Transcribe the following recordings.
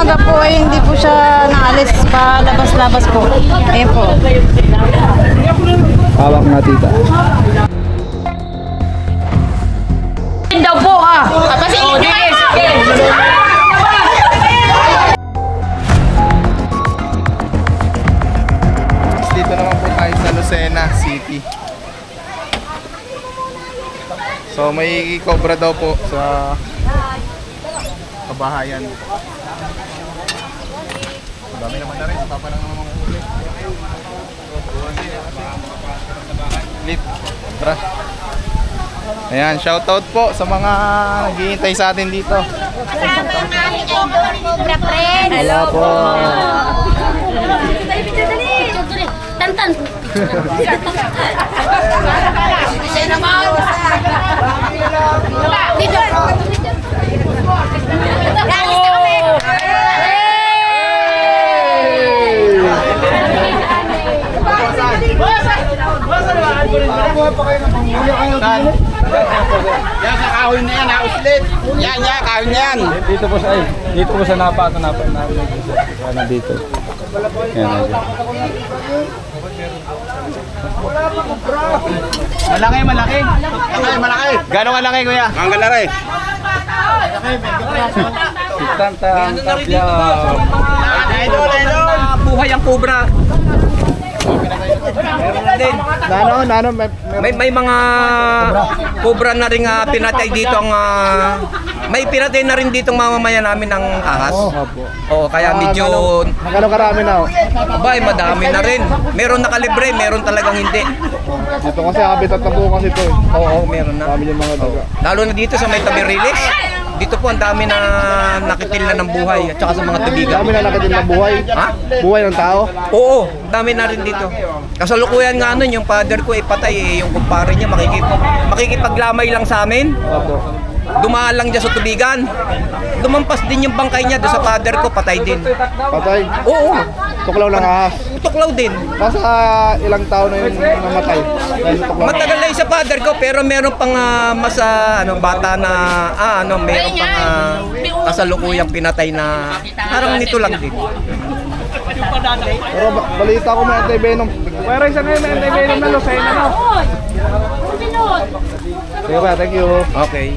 umaga po ay hindi po siya naalis pa labas-labas po. Ayun po. Hawak na tita. Daw po kasi Dito naman po tayo sa Lucena City. So may cobra daw po sa kabahayan. Dami naman na rin, papa lang naman mga huli. Lit, cobra. Ayan, shoutout po sa mga naghihintay sa atin dito. Cobra friend. Hello po. Tantan. Dito. Yan sa kahoy na yan, uslit. Yan, kahoy na yan. Dito po sa napato na dito. Yan, Malaki. Gano'ng kalaki, kuya? Ang kalaki. Tantang tapya. Buhay ang cobra. Nano, May mga cobra na rin pinatay dito ang may pinatay na rin dito ang mamamayan namin ng ahas. Oo, kaya medyo Magkano karami na? abay madami na rin. Meron nakalibre, meron talagang hindi. Dito kasi habitat na bukas ito. Oo, meron na. Dami yung mga daga. Lalo na dito sa may Tabirilis. Dito po ang dami na nakitil na ng buhay at saka sa mga tubigan. Dami na nakitin ng buhay. Ha? Buhay ng tao. Oo, dami na rin dito. Kasalukuyan nga nun, yung father ko ipatay, yung kumpare niya makikipaglamay lang sa amin. Opo. Dumaan lang dyan sa tubigan. Lumampas din yung bangkay niya doon sa father ko, patay din. Patay. Oo, Tuklaw ng ahas. tuklaw din. Nasa ilang taon na yung namatay. Dahil sa tuklaw. Matagal na yung sa father ko, pero meron pang mas bata na, meron pang kasalukuyang pinatay na parang nito lang din. Pero balita ko may anti-venom. Pero isa ngayon may anti-venom na Lucena no? Sige ba, thank you. Okay.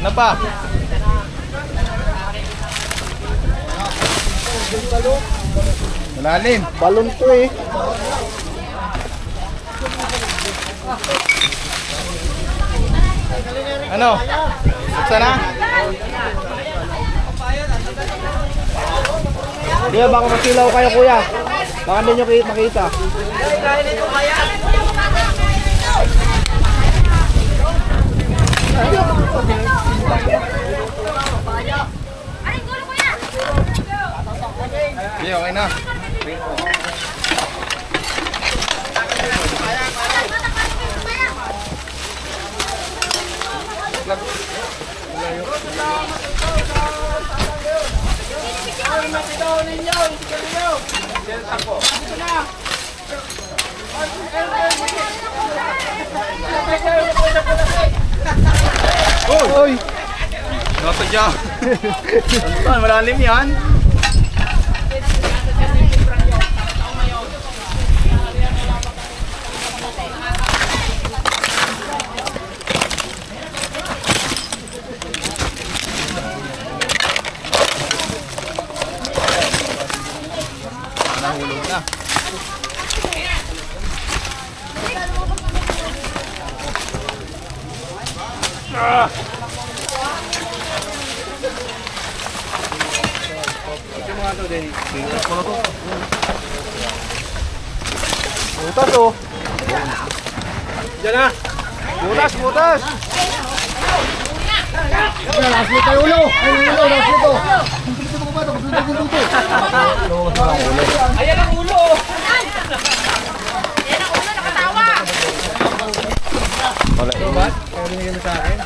Na pa? Malalim. Balon to eh. Ano? Buksan na? Kuya, baka masilaw kayo kuya. Baka hindi nyo makita. Sige, okay na. Oy! Nasa dyan. Malalim yan. Nahulog na. Butas oh. Diyan na. Butas. Last nito yung ulo. Last nito. Ayan ang ulo. Wala iba. Kaya binigyan mo sa akin.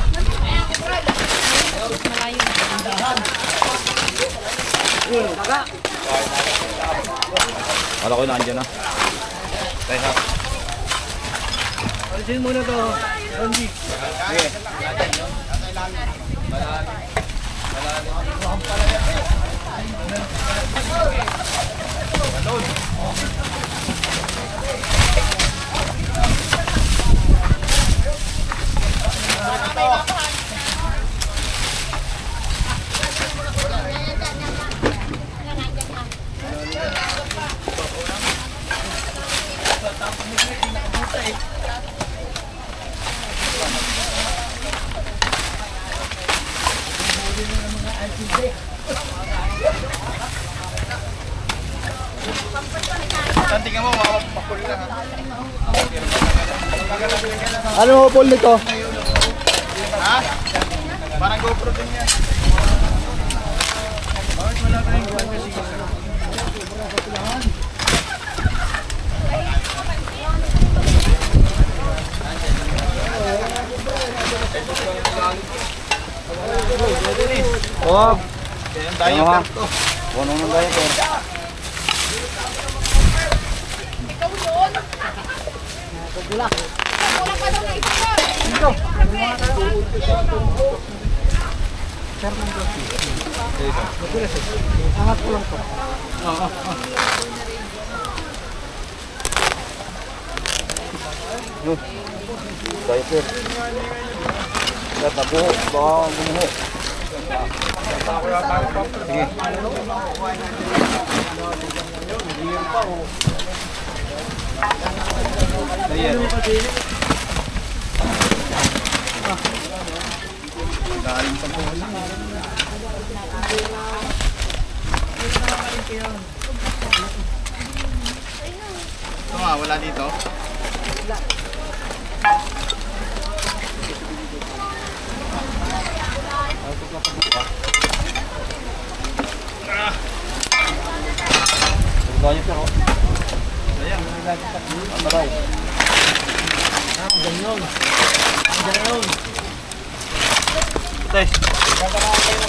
Wala ko nandiyan na. Tayo ha. Alisin muna to. Andy. Sige. Tingnan mo, makapapakul na ha. Ano ho po nito? Ha? Parang GoPro din yan. Bakit wala tayong buwan kasi? Oh, Yan tayo ha. puno ng diaper. Diaper. Tatapo, baka gumuho. Sige. Ayan. Galing pa po. Ito nga, wala dito. Diaper oh. Ayan, Maray. Tess.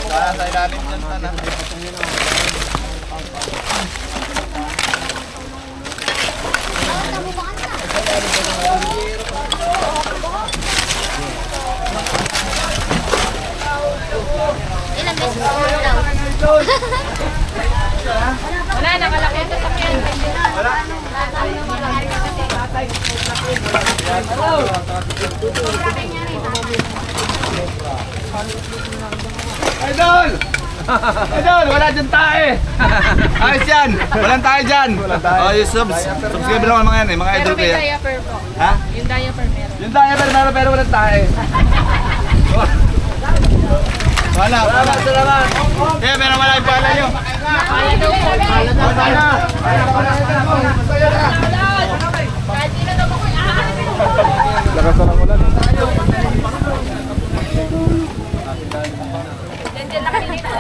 Sa ilalim dyan sana. Ilang beses ko daw. Wala, nakalaki ito sa piyan. Wala. Idol! Idol, wala dyan tayo. Ayos yan. Walang tayo dyan. Oh, yung subscribe lang mga yan eh. Mga idol ko yan. Diaper po. Ha? Yung diaper meron. Yung diaper meron pero walang tayo. Wala. Salamat. Kaya meron wala yung pala nyo. Pala daw po. Wala. Kahit sino daw po ko Lakas na lang ulan. Nandiyan lang dito.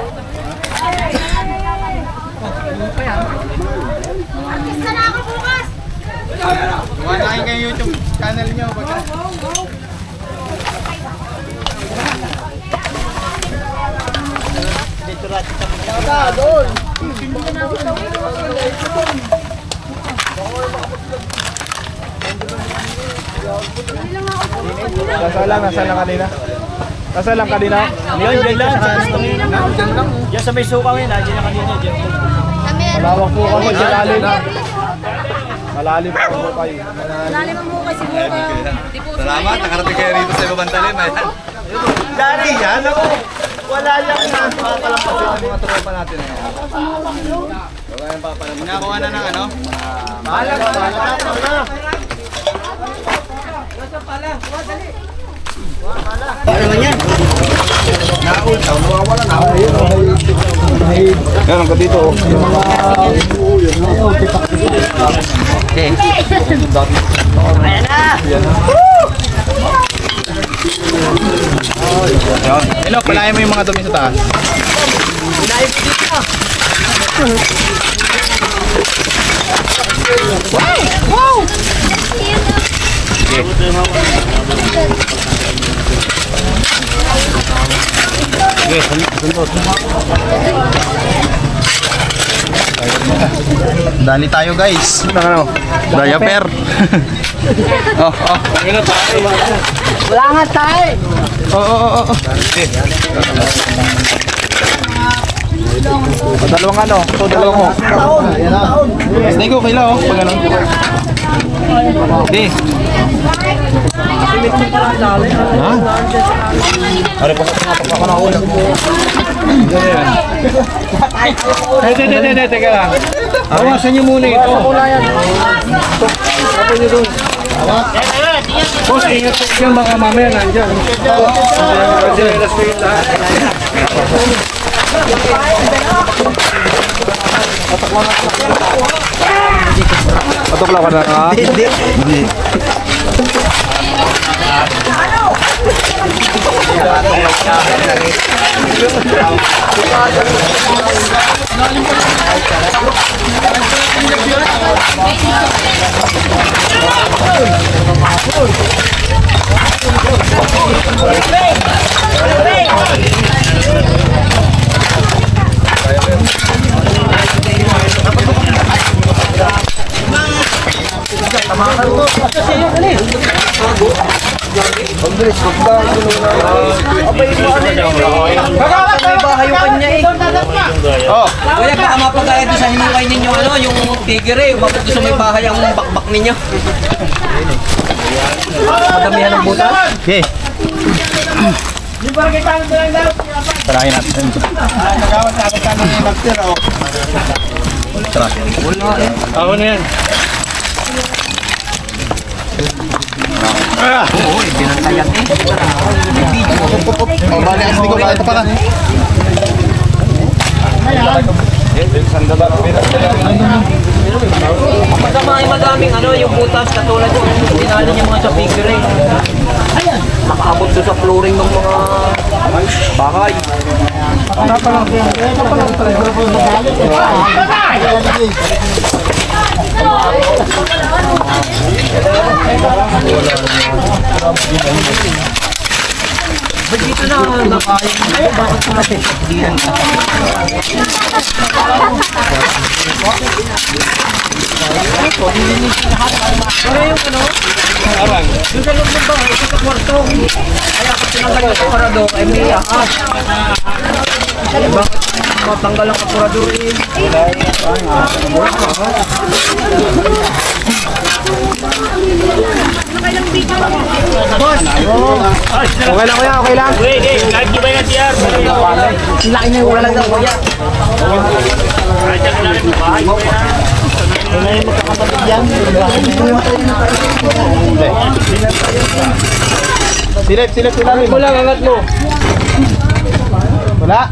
Artista na ako bukas. Kumanahin kayo YouTube channel nyo. Nasa lang kanina. Nasa lang kanina. Yun, dyan lang. Diyan sa may suka ngayon, dyan na kanina. Malawak po kami sa lalim. Malalim po po kayo. Lalim ang mukha siguro. Salamat, nakarating kayo rito sa ibang talim. Ayan. Dari yan ako. Wala yan na. Papalampasin ang mga tropa natin. Nakuha na ng ano? Bahala. Yan, hanggang dito. Hello, palayan mo yung mga dumi sa taas. Okay. Dali tayo guys. Ano? Diaper. Oh. Wala nga tayo. Oh. Dalawang ano? Dalawang ho. Snake ko kailan oh. Pag ano. Di. Ha? Are po ako na ulo. Teka lang. Awasan niyo muna ito. Ako niyo doon. Boss, ingat po yan baka mamaya nandiyan. Patok lang ka na ka? Hindi. Kuya, baka mapagaya doon sa hinukay ninyo ano, yung tigre, umabot doon sa may bahay ang bakbak ninyo. Madamihan ng butas. Okay. Tarahin natin. Tara. Ako na yan. Oo, binantayan eh. Bali, hindi ko ba ito pa ka? Pagka madaming ano, yung butas katulad yung dinali niya mga sa tigre. Makaabot doon sa flooring ng mga bahay. Dito na napayang. Bakit natin? Pero yung ano? Arang. Yung sa loob ng bahay, sa kwarto. Kaya kapag tinanggal yung aparador, ay may ahas. Bakit matanggal ang aparador eh? Boss! Okay lang kuya, okay lang. Kahit di ba yung TR? Ang laki na yung wala lang daw kuya. Kahit yung ilalim ng bahay. Silip ilalim. Wala, angat mo. Wala.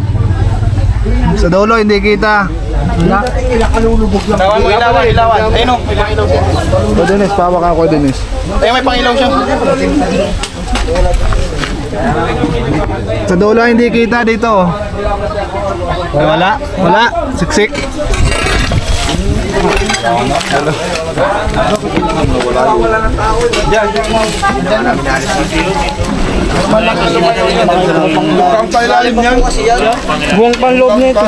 Sa dulo, hindi kita. Wala. Ilawan mo, ilawan. Ayun o. O Dennis, pawak ako Dennis. Ayun, may pangilaw siya. Sa dulo, hindi kita dito. Wala. Wala. Siksik. Mukhang pailalim niyan. Buwang panloob na ito.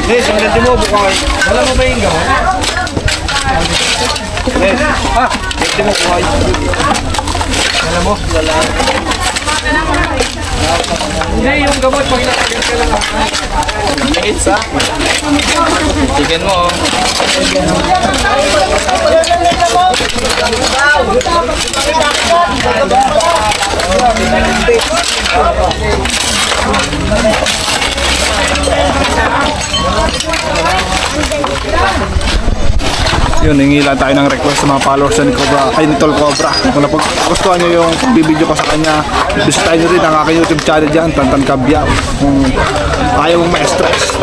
Yes, ang ganda mo, bukay. Alam mo ba yung gawin? Yes. Ganda mo, bukay. Alam mo? Wala. Hindi, yung gamot, pag nakagal ka lang. Minutes, ha? Tignan mo, oh. Yun, hingi lang tayo ng request sa mga followers ni Cobra, ay ni Tol Cobra. Kung nagustuhan nyo yung video ko sa kanya, bisitahin nyo rin ang aking YouTube channel dyan, Tantan Kabya. Kung ayaw mong ma-stress,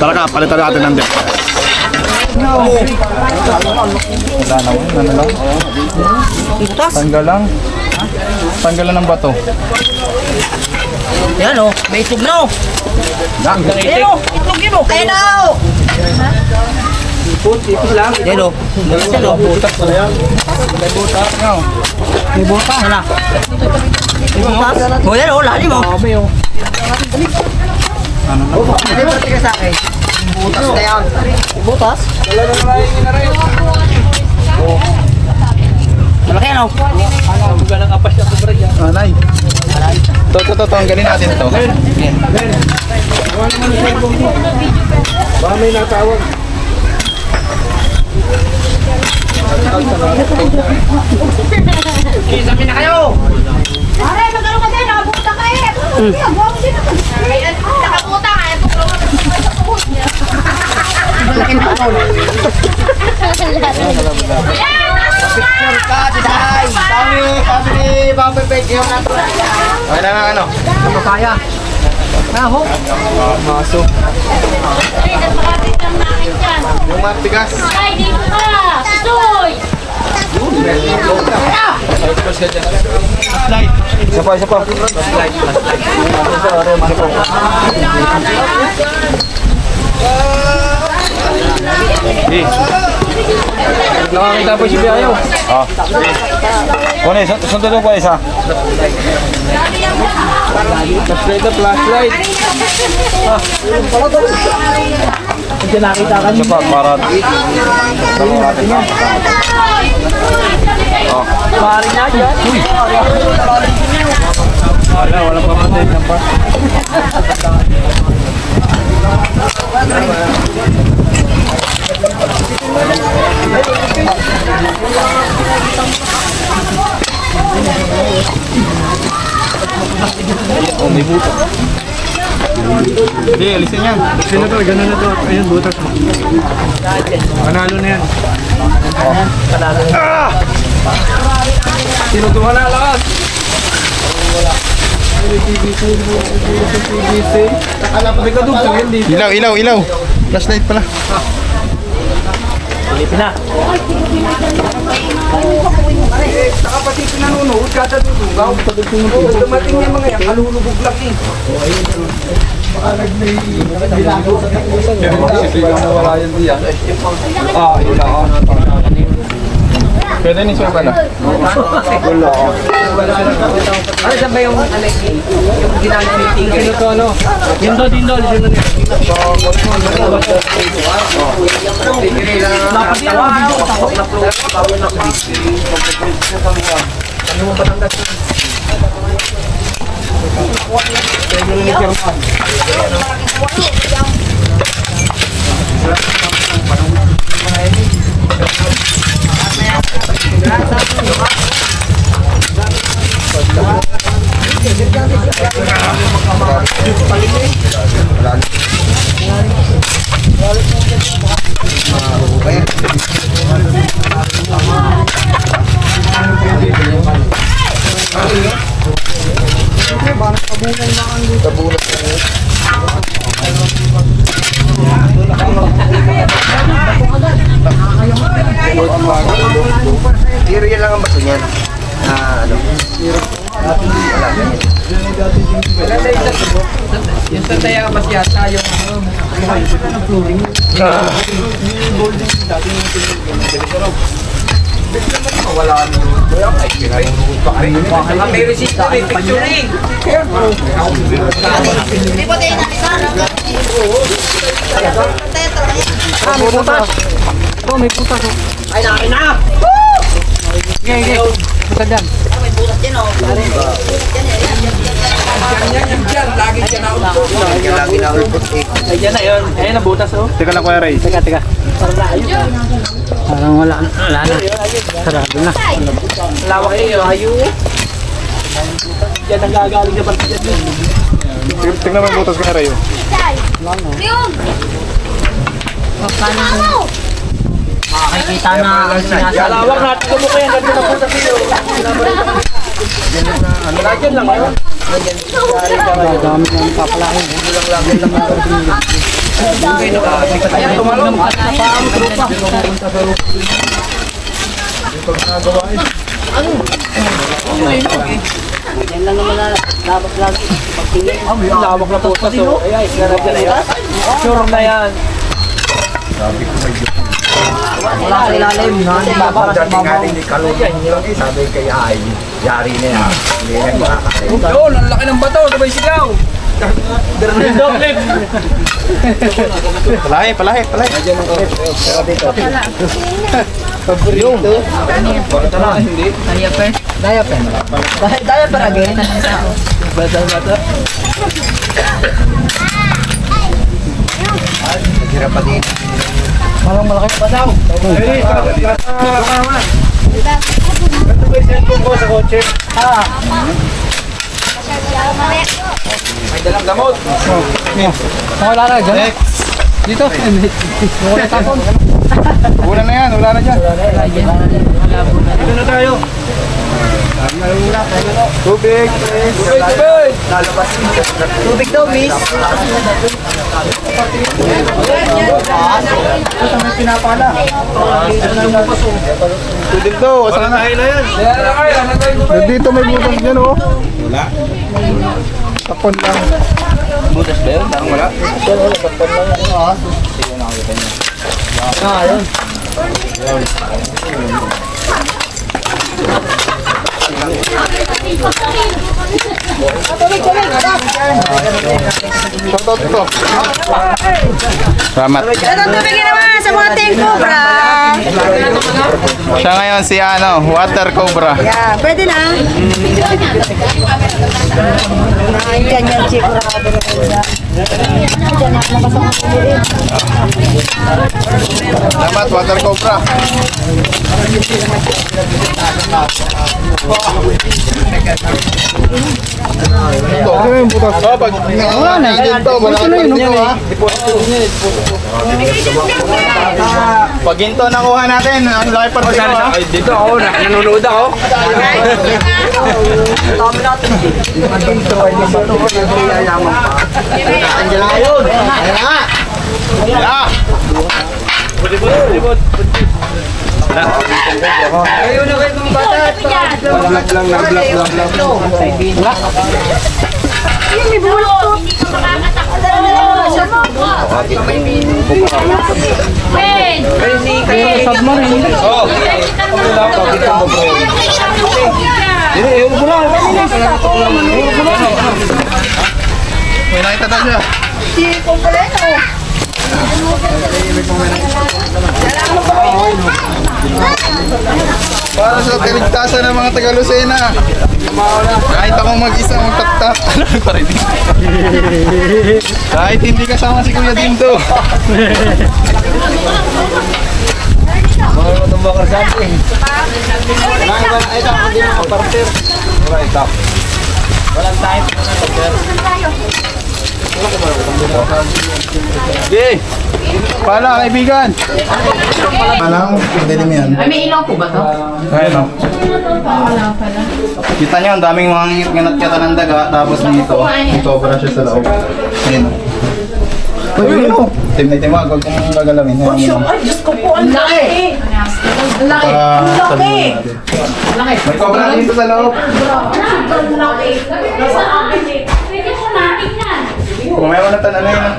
tara ka, palitan natin ng deck. Wala na, ano lang? Tanggal lang. Tanggal lang ng bato. Yan o, may itlog na o. Ayan o, itlog yun o. Ayan na o. Ipot lang. Yan o. Yan o. Butas pala yan. May butas. May butas. Wala. May butas. O yan o, lalim o. Kami o. Hindi mo tingin sa akin. Butas na yan. Butas? Wala na narayin na rin. Malaki yan o. Huwag ka nang apas na sobra dyan. Anay. Ito, tanggalin natin ito. Baka may natawag. Kisabi na kayo. Aray, magano ka din, nakabuta ka eh. Ayan, nakabuta ka eh. Malaking takon. Picture ka, Tisay! Sabi ni Bang Pepe, yung nato. Okay na nga, ano? Ano kaya? Maho. Maso. Ay, nagpakapit lang namin dyan. Yung matigas. Ay, dito ka! Susoy! Isa pa. Nakakita po si Biayo. Kone, sunod mo pa isa. Flashlight. Hindi nakita ka Isa pa, para... Tanong natin yan. Pari na dyan. Walang pamatay ng pa. Oh, may buto. Hindi, alisin yan. Alisin na to, gano'n na to. Ayun, butas mo. Panalo na yan. Sino tumala lakas? May kadugtong yan dito. Ilaw. Flashlight pala. Pilipin na. Saka pati pinanunood kada dudugaw. Dumating yung mga yan, kalulubog lang eh. Yun lang. Pwede ni Sir pala. Ano saan ba yung ginagawa ni Sino to ano? Dindol. Sino na yun? Area lang ang bato niyan. Ano? Yung sa taya mas yata yung may resita, may picture eh. May butas. Oh, may butas. Ay, na! Okay. Butas dyan. Lagi na ulpot eh. Ay, dyan na yun. Ayun ang butas oh. Teka lang, Kuya Ray. Teka. Parang wala na. Sarado na. Lawak eh. Ayaw. Yan ang gagaling na parang dyan. Tingnan mo yung butas, Kuya Ray. Yung! Makikita na ang sinasabi. Lawak natin ko mo kaya. Ganda na butas iyo. Lagyan lang yun. Dami ng papalain. Ayan, tumalong. Ano? Lawak na putas oh. Ayan, ikarap yan yan. Sure na yan. Wala sa ilalim. Para sa mamaw. Sabi kay ay, yari na yan. Hindi na makakain. Yun, ang laki ng bato. Sabay sigaw. Dog-lip. Palahi. Diaper again. Bata. Hirap pa din. Parang malaki pa daw. May dalang gamot. Wala na dyan. Dito. Wala tapon. Wala na yan, wala na dyan. Dito na tayo. Tubig. Tubig daw, miss. Tubig daw, asan na? Dito may butas dyan oh. Wala. Tapon lang. Butas ba yun? Parang wala. Yun. Shoutout ito. Salamat. Ito tubig naman sa mga Team Cobra. Siya ngayon si Water Cobra. Yeah, pwede na. Ganyan sigurado na sila. Salamat, Water Cobra. Ito yung butas. Pag wala na dito, wala na dito ha. Pag ginto nakuha natin, ang laki pa rin ha. Dito ako, nanonood ako. Yeah. Kayo na kayo ng bata. May nakita daw siya. Para sa kaligtasan ng mga taga-Lucena. Kahit ako mag-isa magtaktak. Kahit hindi kasama si Kuya Dinto. Mga itong bakar sa atin. Okay. Pala kaibigan. Alam, pwede mo yan. Ay, may ilaw po ba to? Ayun o. Kita nyo, ang daming mga nginat-kata ng daga. Tapos dito, sobra siya sa loob. Ayun o. Ayun o. Tim-tim mo, huwag kong gagalawin. Ayun o. Ay, Diyos ko po, ang laki! Ang laki! Ang laki! May cobra dito sa loob. Ang laki! Nasa akin eh. Pwede ko natingnan. Kung may wala tanan na yun.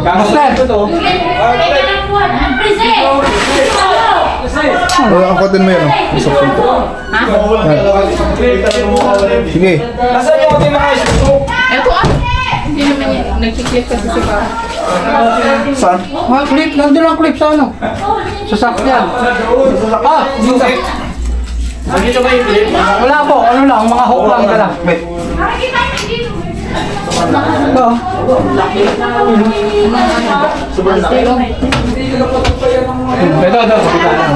Kamusta? Wala ang kotin mo yun. Isok dito. Sige. Nasaan yung ating mga isuso? Ito ah! Hindi naman yan. Nagkiklik kasi si Papa. Saan? Mga clip, nandun ang clip sa ano? Sa sakyan. Ah! Dito. Nandito ba yung clip? Wala po, ano lang, mga hook lang dala. Ito.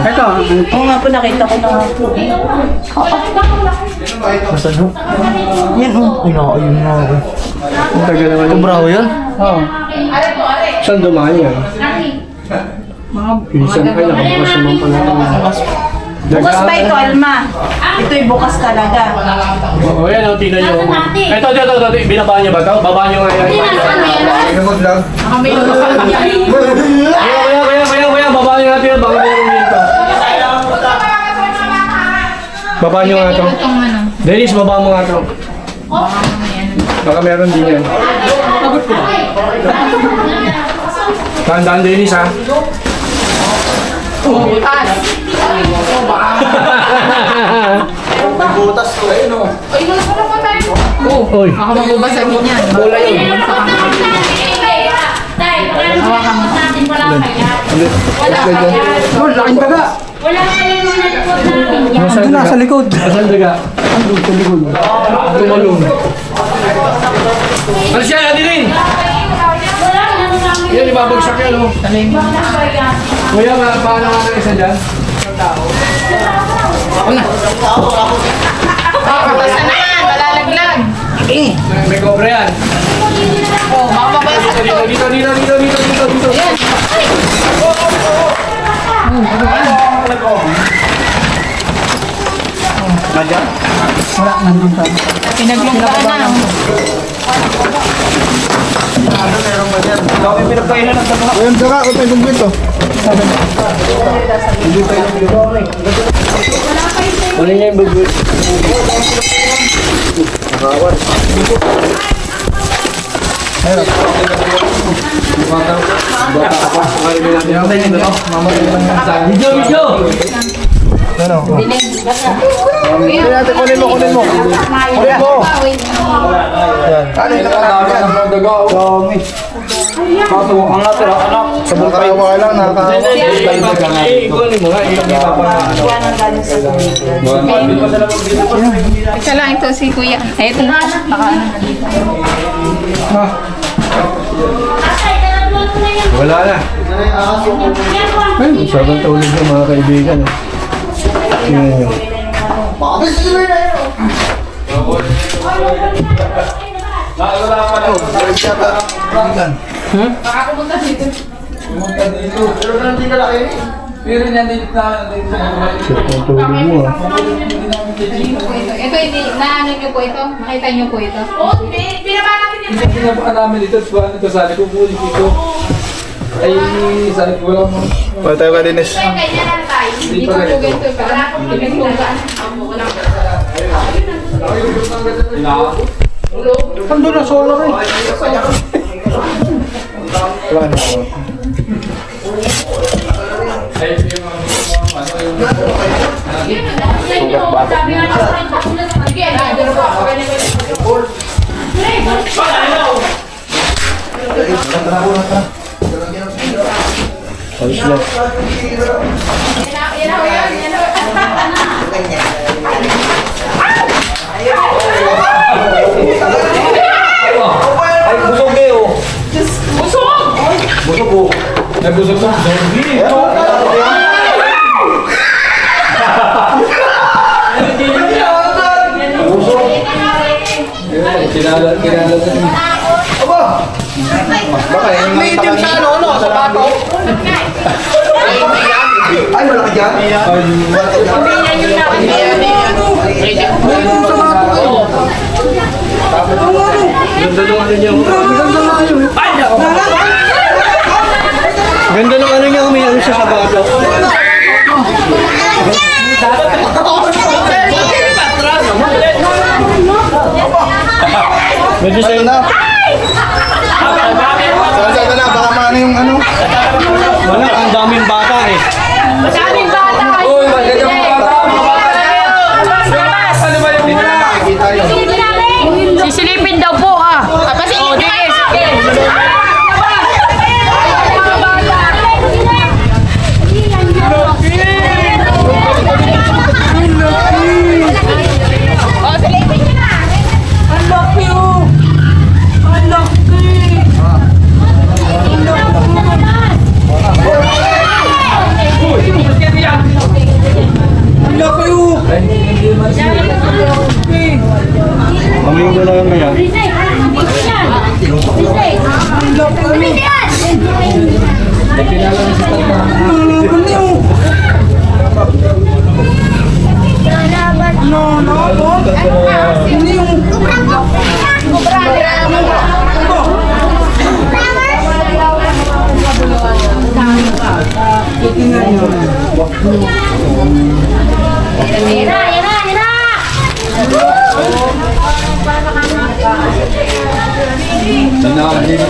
Ito. Oo nga po, nakita ko na nga po. Saan ho? Yan ho. Ayun nga ako. Ang tagal naman. Cobra ho yan? Oo. Saan dumaan yan? Pinsan kayo, nakabukas naman pala ito. Bukas pa ito, Alma. Ito'y bukas talaga. Oo, yan ang tingnan nyo. Ito, binabaan niyo ba ito? Babaan niyo nga yan. Ano mo vlog? Kuya, baba nyo natin, baka meron dito. Baba nyo nga to. Dennis, baba mo nga to. Baka meron din yan. Tandaan, Dennis, ha? Butas to. Ayun o. Oy. Baka mabubasagin yan. Bola yun. Hawakan mo. Laking daga. Nasaan daga? Nasa likod. Nasaan daga? Andun sa likod. Tumalong. Ano siya? Adelin! Yan, ibabagsak yan, oh. Kuya, paano nga ng isa dyan? Basta na yan. Malalaglag. May cobra yan. Oh, mababasag to. Dito. Yan. Nandiyan? Pinaglunggaan na. Ayun, daga, kung tayo kumpleto. Ano niya yung bubut? Video! Hindi natin, kunin mo. Kunin mo. Ano yung nakakami yan? Ang daga. Dami. Kaso, ang natira, anak. Sa bulkawa lang, nakaka... Ikunin mo nga, Isa lang ito si Kuya. Ay, ito na. Baka ano na dito. Wala na. Ay, sabang tulog ng mga kaibigan. Tingnan nyo. Pero niyan dito na. Sabang tulog mo ah. Ito, naano nyo po ito? Nakita nyo po ito? Pinapaka namin dito. Ito sabi ko po dito. Ay, sabi ko lang. Pwede tayo ka, Dennis. Hindi po po ganito. Pinaglunggaan. Andun na, solar eh. Wala na. Ayos lang. Ay, busog kayo. Busog po. Ay, busog po. Kinala. Baka yung medium sa ano, sa pato. Ay, wala ka dyan? Ganda ng ano niya. Ganda ng ano niya, umiyak siya sa bato. Medyo sa'yo na. Saan na, baka maano yung ano. Wala, ang daming bata eh. Daming bata! Uy, maganda mga bata. Ano ba yung Nakikita yun. Sisilipin daw po ah. Kasi Amoy ko na lang kaya. Hindi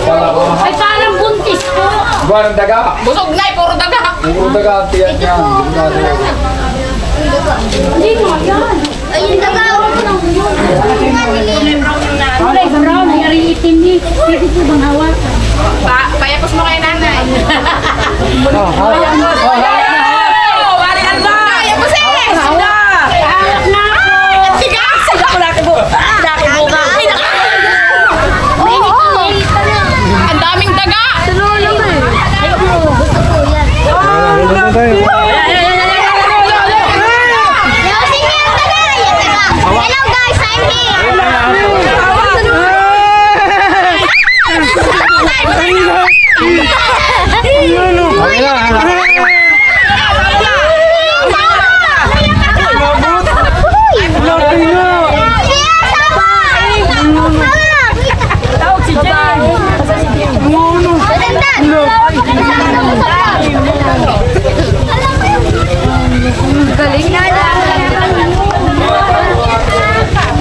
pala ako. Ay, parang buntis po. Buwan ng daga. Busog na, puro daga. Puro daga ang tiyan niya. Hindi mo yan. Ay, yung daga. Kulay brown, nangyari itim ni. Pwede po bang hawak? Payapos mo kay nanay. Ang daming daga! Hello guys, I'm here.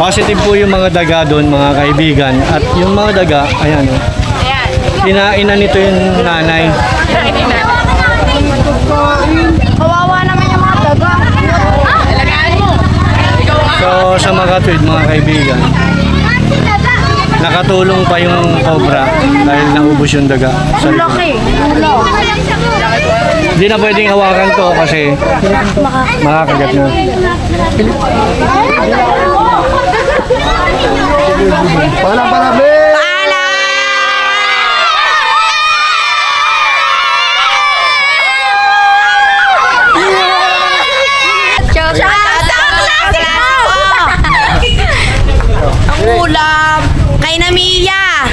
Positive po yung mga daga doon, mga kaibigan. At yung mga daga, ayan. Kinainan nito yung nanay. Kawawa naman yung mga daga. So sa mga tweet, mga kaibigan, nakatulong pa yung cobra dahil naubos yung daga. Sa likod. Hindi na pwedeng hawakan to kasi makakagat na. Pala, be! Ang ulam kay Namiya.